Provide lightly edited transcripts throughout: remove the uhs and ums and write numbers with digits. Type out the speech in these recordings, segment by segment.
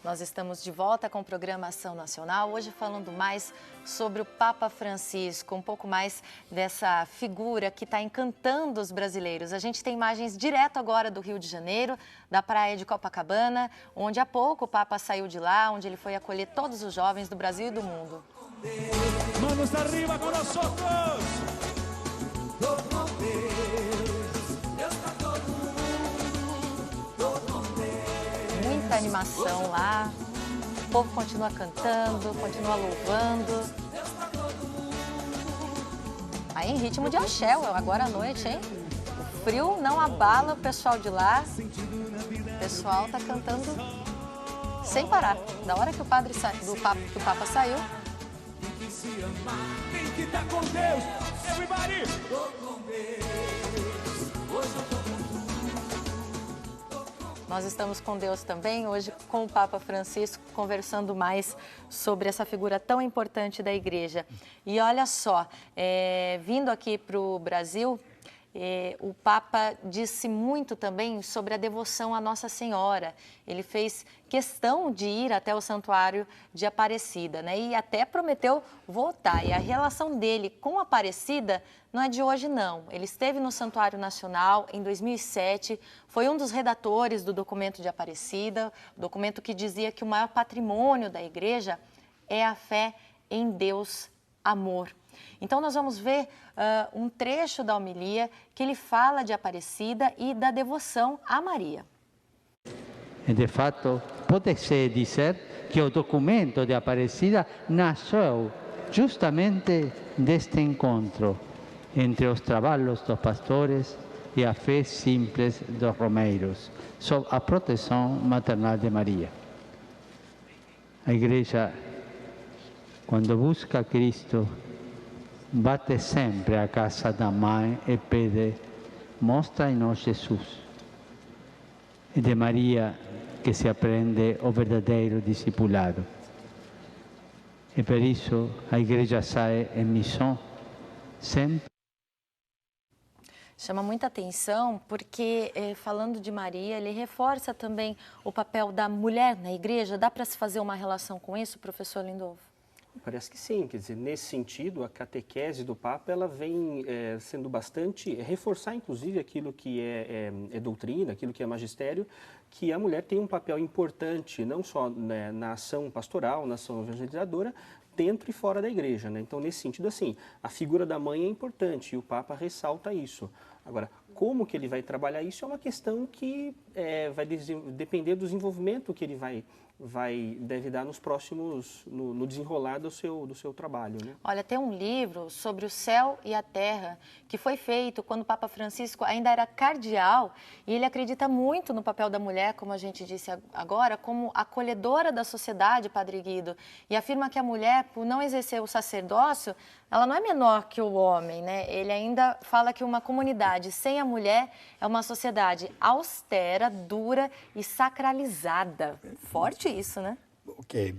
Nós estamos de volta com o programa Ação Nacional, hoje falando mais sobre o Papa Francisco, um pouco mais dessa figura que está encantando os brasileiros. A gente tem imagens direto agora do Rio de Janeiro, da praia de Copacabana, onde há pouco o Papa saiu de lá, onde ele foi acolher todos os jovens do Brasil e do mundo. Manos arriba con nosotros. Muita animação lá, o povo continua cantando, continua louvando. Aí em ritmo de axé, agora à noite, hein? O frio não abala o pessoal de lá, o pessoal tá cantando sem parar. Da hora que o Papa saiu. Tem que estar com Deus, everybody. Nós estamos com Deus também, hoje com o Papa Francisco, conversando mais sobre essa figura tão importante da Igreja. E olha só, vindo aqui para o Brasil, o Papa disse muito também sobre a devoção à Nossa Senhora. Ele fez questão de ir até o Santuário de Aparecida, né? E até prometeu voltar. E a relação dele com Aparecida não é de hoje, não. Ele esteve no Santuário Nacional em 2007, foi um dos redatores do documento de Aparecida, documento que dizia que o maior patrimônio da Igreja é a fé em Deus, amor. Então, nós vamos ver um trecho da homilia que ele fala de Aparecida e da devoção a Maria. E, de fato, pode-se dizer que o documento de Aparecida nasceu justamente deste encontro entre os trabalhos dos pastores e a fé simples dos romeiros, sob a proteção maternal de Maria. A Igreja, quando busca Cristo, bate sempre a casa da mãe e pede: mostra-nos Jesus. É de Maria que se aprende o verdadeiro discipulado. E por isso a Igreja sai em missão sempre. Chama muita atenção porque, falando de Maria, ele reforça também o papel da mulher na Igreja. Dá para se fazer uma relação com isso, professor Lindolfo? Parece que sim, quer dizer, nesse sentido, a catequese do Papa, ela vem sendo bastante, reforçar inclusive aquilo que é doutrina, aquilo que é magistério, que a mulher tem um papel importante, não só, né, na ação pastoral, na ação evangelizadora, dentro e fora da Igreja, né? Então, nesse sentido, assim, a figura da mãe é importante e o Papa ressalta isso. Agora, como que ele vai trabalhar isso é uma questão que vai depender do desenvolvimento que ele deve dar nos próximos, no desenrolar do seu trabalho, né? Olha, tem um livro sobre o céu e a terra que foi feito quando o Papa Francisco ainda era cardeal e ele acredita muito no papel da mulher, como a gente disse agora, como acolhedora da sociedade, Padre Guido, e afirma que a mulher, por não exercer o sacerdócio, ela não é menor que o homem, né? Ele ainda fala que uma comunidade sem a mulher é uma sociedade austera, dura e sacralizada. Forte isso, né? Ok.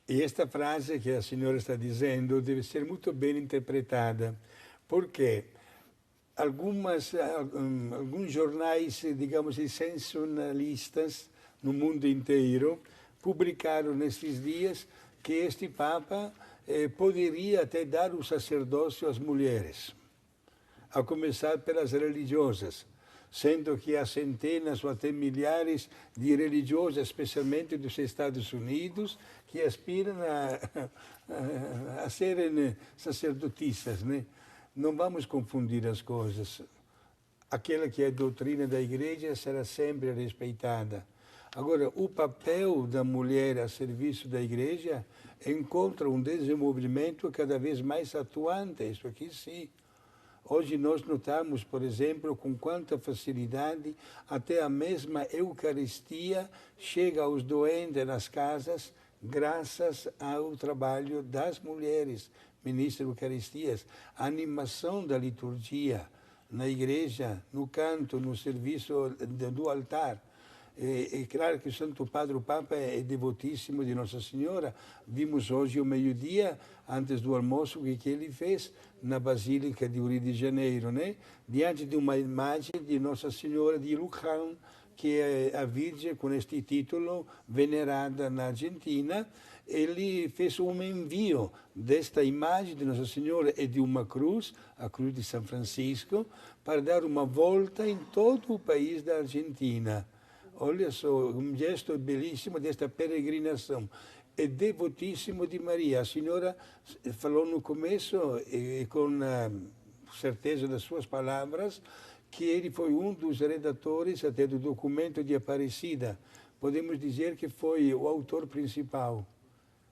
E esta frase que a senhora está dizendo deve ser muito bem interpretada, porque alguns jornais, digamos, sensacionalistas no mundo inteiro publicaram nesses dias que este Papa poderia até dar o sacerdócio às mulheres, a começar pelas religiosas, sendo que há centenas ou até milhares de religiosas, especialmente dos Estados Unidos, que aspiram a serem sacerdotisas, né? Não vamos confundir as coisas. Aquela que é a doutrina da Igreja será sempre respeitada. Agora, o papel da mulher a serviço da Igreja encontra um desenvolvimento cada vez mais atuante, isso aqui sim. Hoje nós notamos, por exemplo, com quanta facilidade até a mesma Eucaristia chega aos doentes nas casas, graças ao trabalho das mulheres, ministras de Eucaristias, a animação da liturgia na igreja, no canto, no serviço do altar. É claro que o Santo Padre, o Papa, é devotíssimo de Nossa Senhora. Vimos hoje ao meio-dia, antes do almoço, o que ele fez na Basílica de Rio de Janeiro, né? Diante de uma imagem de Nossa Senhora de Luján, que é a Virgem, com este título, venerada na Argentina. Ele fez um envio desta imagem de Nossa Senhora e de uma cruz, a cruz de São Francisco, para dar uma volta em todo o país da Argentina. Olha só, um gesto belíssimo desta peregrinação. É devotíssimo de Maria. A senhora falou no começo, e com certeza das suas palavras, que ele foi um dos redatores até do documento de Aparecida. Podemos dizer que foi o autor principal,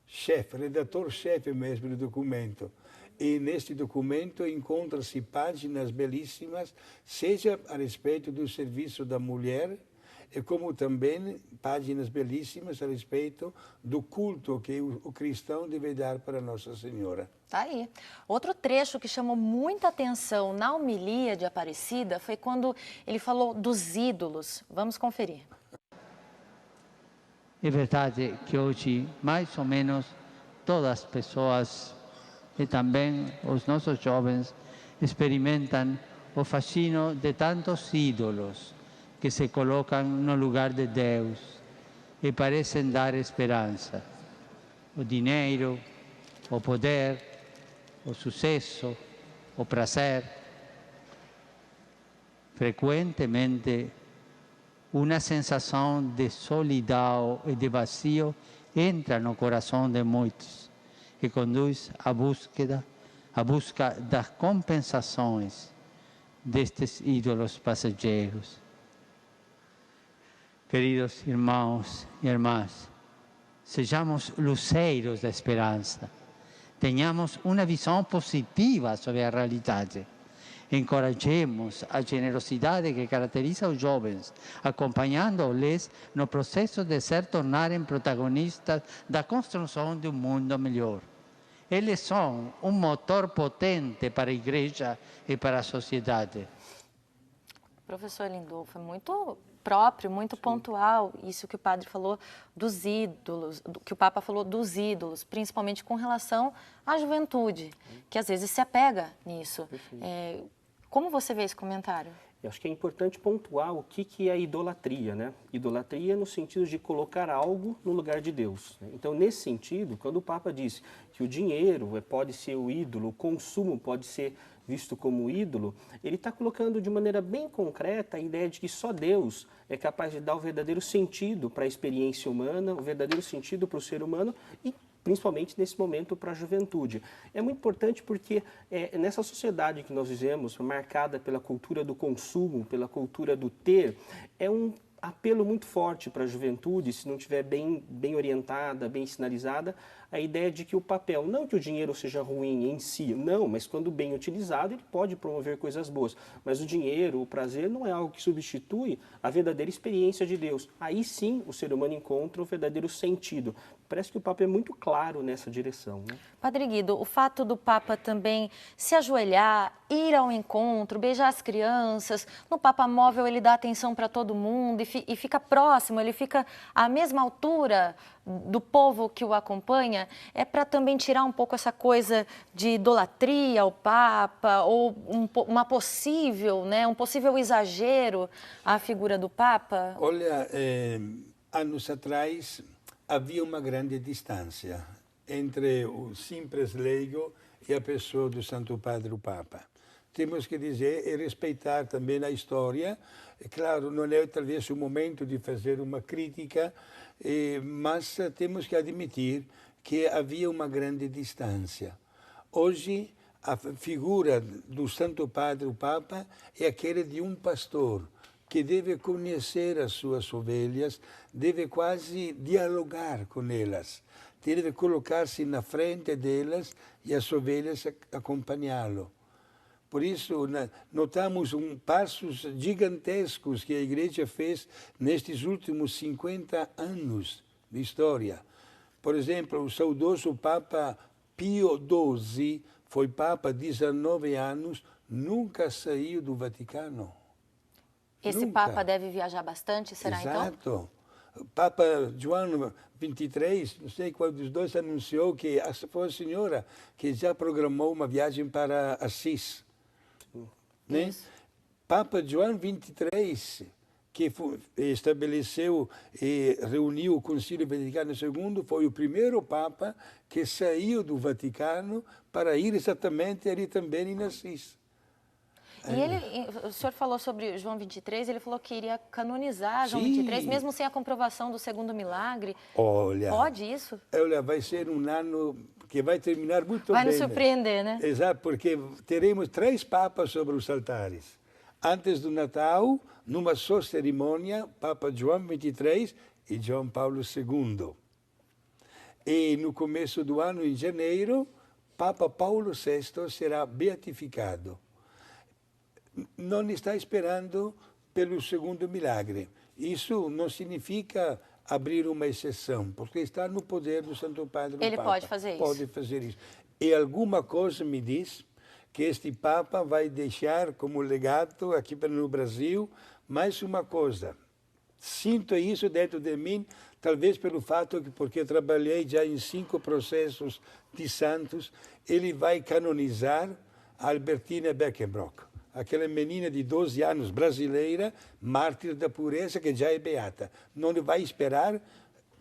chefe, redator-chefe mesmo do documento. E neste documento encontram-se páginas belíssimas, seja a respeito do serviço da mulher, e como também páginas belíssimas a respeito do culto que o cristão deve dar para Nossa Senhora. Tá aí. Outro trecho que chamou muita atenção na homilia de Aparecida foi quando ele falou dos ídolos. Vamos conferir. É verdade que hoje, mais ou menos, todas as pessoas e também os nossos jovens experimentam o fascínio de tantos ídolos que se colocam no lugar de Deus e parecem dar esperança. O dinheiro, o poder, o sucesso, o prazer. Frequentemente, uma sensação de solidão e de vazio entra no coração de muitos e conduz à busca das compensações destes ídolos passageiros. Queridos irmãos e irmãs, sejamos luceiros da esperança. Tenhamos uma visão positiva sobre a realidade. Encorajemos a generosidade que caracteriza os jovens, acompanhando-les no processo de se tornarem protagonistas da construção de um mundo melhor. Eles são um motor potente para a igreja e para a sociedade. Professor Lindolfo, é muito próprio, muito pontual isso que o padre falou dos ídolos, que o Papa falou dos ídolos, principalmente com relação à juventude, que às vezes se apega nisso. Como você vê esse comentário? Eu acho que é importante pontuar o que é a idolatria, né? Idolatria no sentido de colocar algo no lugar de Deus, né? Então, nesse sentido, quando o Papa diz que o dinheiro pode ser o ídolo, o consumo pode ser visto como ídolo, ele está colocando de maneira bem concreta a ideia de que só Deus é capaz de dar o verdadeiro sentido para a experiência humana, o verdadeiro sentido para o ser humano e principalmente nesse momento para a juventude. É muito importante porque nessa sociedade que nós vivemos, marcada pela cultura do consumo, pela cultura do ter, é um apelo muito forte para a juventude, se não estiver bem orientada, bem sinalizada, a ideia de que o papel, não que o dinheiro seja ruim em si, não, mas quando bem utilizado ele pode promover coisas boas, mas o dinheiro, o prazer não é algo que substitui a verdadeira experiência de Deus. Aí sim o ser humano encontra o verdadeiro sentido. Parece que o Papa é muito claro nessa direção, né? Padre Guido, o fato do Papa também se ajoelhar, ir ao encontro, beijar as crianças, no Papa Móvel ele dá atenção para todo mundo e fica próximo, ele fica à mesma altura do povo que o acompanha, é para também tirar um pouco essa coisa de idolatria ao Papa ou uma possível, né, um possível exagero à figura do Papa? Olha, anos atrás havia uma grande distância entre o simples leigo e a pessoa do Santo Padre, o Papa. Temos que dizer e respeitar também a história. É claro, não é talvez o momento de fazer uma crítica, mas temos que admitir que havia uma grande distância. Hoje, a figura do Santo Padre, o Papa, é aquela de um pastor que deve conhecer as suas ovelhas, deve quase dialogar com elas, deve colocar-se na frente delas e as ovelhas acompanhá-lo. Por isso, notamos passos gigantescos que a Igreja fez nestes últimos 50 anos de história. Por exemplo, o saudoso Papa Pio XII foi Papa 19 anos, nunca saiu do Vaticano. Esse Nunca. Papa deve viajar bastante, será então? Exato. Papa João XXIII, não sei qual dos dois, anunciou que foi a senhora que já programou uma viagem para Assis. Né? Papa João XXIII, que estabeleceu e reuniu o Concílio Vaticano II, foi o primeiro Papa que saiu do Vaticano para ir exatamente ali também em Assis. E o senhor falou sobre João 23, ele falou que iria canonizar João Sim. 23, mesmo sem a comprovação do segundo milagre. Olha, Pode isso? Olha, vai ser um ano que vai terminar muito Vai bem. nos surpreender, né? Exato, porque teremos 3 papas sobre os altares. Antes do Natal, numa só cerimônia, Papa João 23 e João Paulo II. E no começo do ano, em janeiro, Papa Paulo VI será beatificado. Não está esperando pelo segundo milagre. Isso não significa abrir uma exceção, porque está no poder do Santo Padre. Ele pode fazer isso. Pode fazer isso. E alguma coisa me diz que este Papa vai deixar como legado aqui no Brasil mais uma coisa. Sinto isso dentro de mim, talvez pelo fato que, porque trabalhei já em 5 processos de santos, ele vai canonizar a Albertina Beckenbrock, aquela menina de 12 anos brasileira, mártir da pureza, que já é beata. Não vai esperar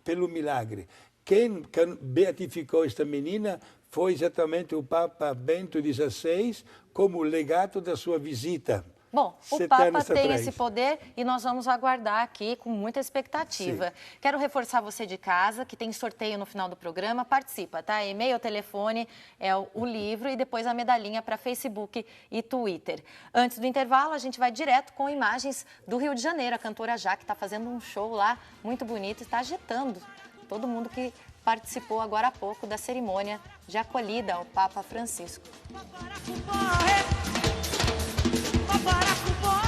pelo milagre. Quem beatificou esta menina foi exatamente o Papa Bento XVI, como legado da sua visita. Bom, o Papa tem esse poder e nós vamos aguardar aqui com muita expectativa. Sim. Quero reforçar você de casa, que tem sorteio no final do programa. Participa, tá? E-mail, telefone, é o livro e depois a medalhinha para Facebook e Twitter. Antes do intervalo, a gente vai direto com imagens do Rio de Janeiro. A cantora Jaque está fazendo um show lá muito bonito e está agitando todo mundo que participou agora há pouco da cerimônia de acolhida ao Papa Francisco. Para com